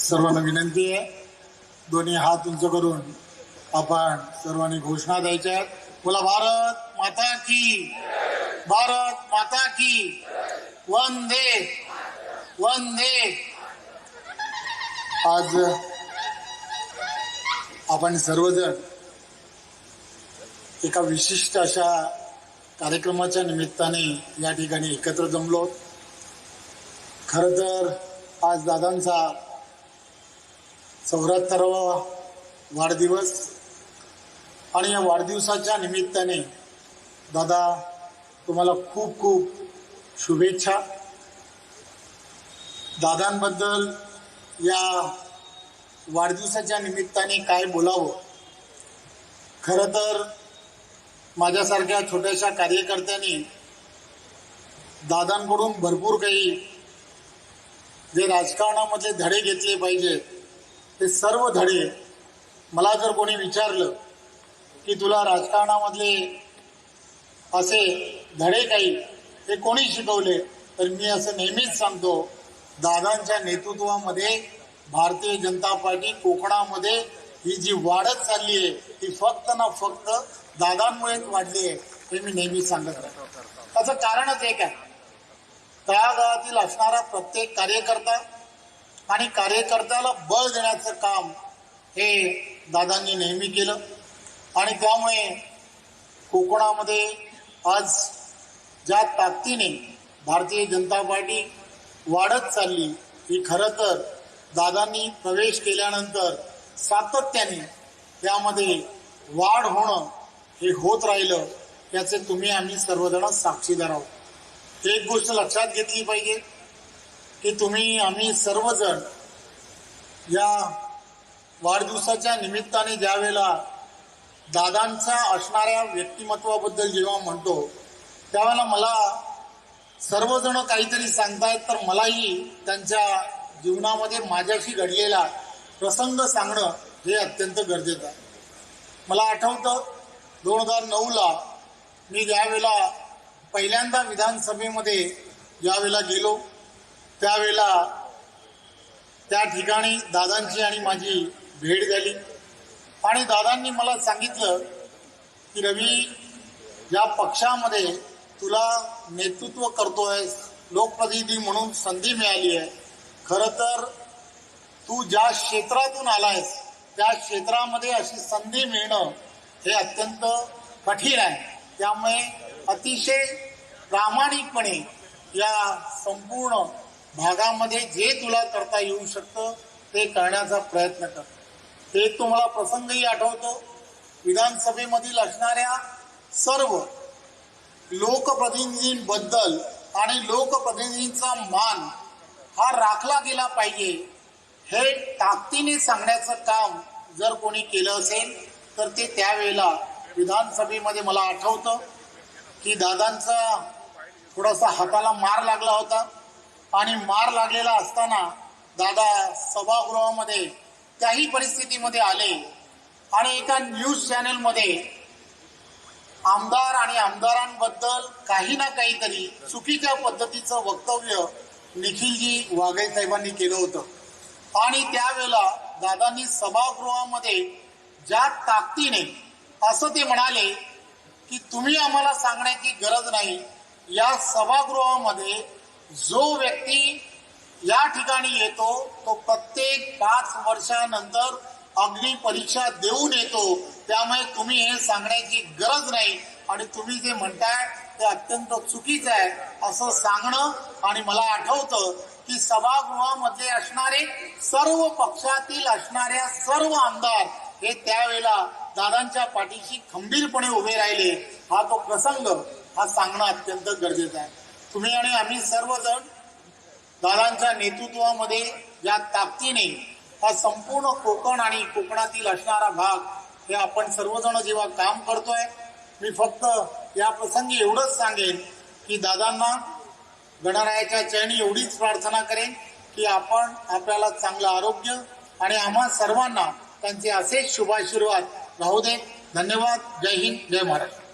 सर्वांना विनंती आहे, दोन्ही हात उंच करून आपण सर्वांनी घोषणा द्यायच्या आहेत. बोला भारत माता की, भारत माता की, वंदे वंदे. आज आपण सर्वजण एका विशिष्ट अशा कार्यक्रमाच्या निमित्ताने या ठिकाणी एकत्र जमलो. खरं तर आज दादांचा 74वा वाढदिवस आणि या वाढदिवसाच्या निमित्ताने दादा तुम्हाला खूप खूप शुभेच्छा. दादांबद्दल या वाढदिवसाच्या निमित्ताने काय बोलावं. खरं तर माझ्यासारख्या छोट्याशा कार्यकर्त्यांनी दादांकडून भरपूर काही जे राजकारणामधले धडे घेतले पाहिजे ते सर्व धडे मला जर कोणी विचारलं की तुला राजकारणामधले असे धडे काही हे कोणी शिकवले, तर मी असं नेहमीच सांगतो, दादांच्या नेतृत्वामध्ये भारतीय जनता पार्टी कोकणामध्ये ही जी वाढत चालली आहे ती फक्त ना फक्त दादांमुळेच वाढली आहे हे मी नेहमीच सांगत राहतो. त्याचं कारणच एक आहे, तळागाळातील असणारा प्रत्येक कार्यकर्ता आणि कार्यकर्त्याला बळ देण्याचं काम हे दादांनी नेहमी केलं आणि त्यामुळे कोकणामध्ये आज ज्या ताकदीने भारतीय जनता पार्टी वाढत चालली ही खरं तर दादांनी प्रवेश केल्यानंतर सातत्याने त्यामध्ये वाढ होणं हे होत राहिलं. याचे तुम्ही आम्ही सर्वजण साक्षीदार आहोत. एक गोष्ट लक्षात घेतली पाहिजे की तुम्ही आम्ही सर्वजण या वाढदिवसाच्या निमित्ताने ज्यावेळेला दादांच्या असणाऱ्या व्यक्तिमत्वाबद्दल जेव्हा म्हणतो त्यावेळेला मला सर्वजण काहीतरी सांगतायत, तर मलाही त्यांच्या जीवनामध्ये माझ्याशी घडलेला प्रसंग सांगणं हे अत्यंत गरजेचं आहे. मला आठवतं 2009ला मी ज्यावेळेला पहिल्यांदा विधानसभेमध्ये ज्यावेळेला गेलो त्यावेळेला त्या ठिकाणी दादांची आणि माझी भेट झाली आणि दादांनी मला सांगितलं की रवी, या पक्षामध्ये तुला नेतृत्व करतोय, लोकप्रतिनिधी म्हणून संधी मिळाली आहे. खरं तर तू ज्या क्षेत्रातून आलायस त्या क्षेत्रामध्ये अशी संधी मिळणं हे अत्यंत कठीण आहे. त्यामुळे अतिशय प्रामाणिकपणे या संपूर्ण भागामध्ये जे तुला करता येऊ शकतं ते करण्याचा प्रयत्न कर. एक तुम्हाला प्रसंगही आठवतो, विधानसभेमधील असणाऱ्या सर्व लोकप्रतिनिधींबद्दल आणि लोकप्रतिनिधींचा मान हा राखला गेला पाहिजे हे ताकदीने सांगण्याचं काम जर कोणी केलं असेल तर ते त्यावेळेला विधानसभेमध्ये मला आठवतं की दादांचा थोडासा हाताला मार लागला होता आणि मार लागलेला असताना दादा सभागृहामध्ये त्याही परिस्थितीमध्ये आले आणि एका न्यूज चॅनलमध्ये आमदार आणि आमदारांबद्दल काही ना काहीतरी चुकीच्या पद्धतीचं वक्तव्य निखिलजी वाघे साहेबांनी केलं होतं आणि त्यावेळेला दादांनी सभागृहामध्ये ज्या ताकदीने असं ते म्हणाले की तुम्ही आम्हाला सांगण्याची गरज नाही, या सभागृहामध्ये जो व्यक्ती या ठिकाणी येतो तो प्रत्येक 5 वर्षानंतर अग्नी परीक्षा देऊन येतो, त्यामुळे तुम्ही हे सांगण्याची गरज नाही आणि तुम्ही जे म्हणताय ते अत्यंत चुकीचं आहे असं सांगणं. आणि मला आठवतं की सभागृहामध्ये असणारे सर्व पक्षातील असणाऱ्या सर्व आमदार हे त्यावेळेला दादांच्या पाठीशी खंबीरपणे उभे राहिले. हा तो प्रसंग हा सांगणं अत्यंत गरजेचं आहे. तुम्ही आणि आम्ही सर्वजण दादांच्या नेतृत्वामध्ये ज्या ताकदीने हा संपूर्ण कोकण आणि कोकणातील असणारा भाग हे आपण सर्वजण जेव्हा काम करतोय, मी फक्त या प्रसंगी एवढंच सांगेन की दादांना गणरायाच्या चरणी एवढीच प्रार्थना करेन की आपण आपल्याला चांगलं आरोग्य आणि आम्हा सर्वांना त्यांचे असेच शुभाशीर्वाद राहू दे. धन्यवाद. जय हिंद, जय महाराष्ट्र.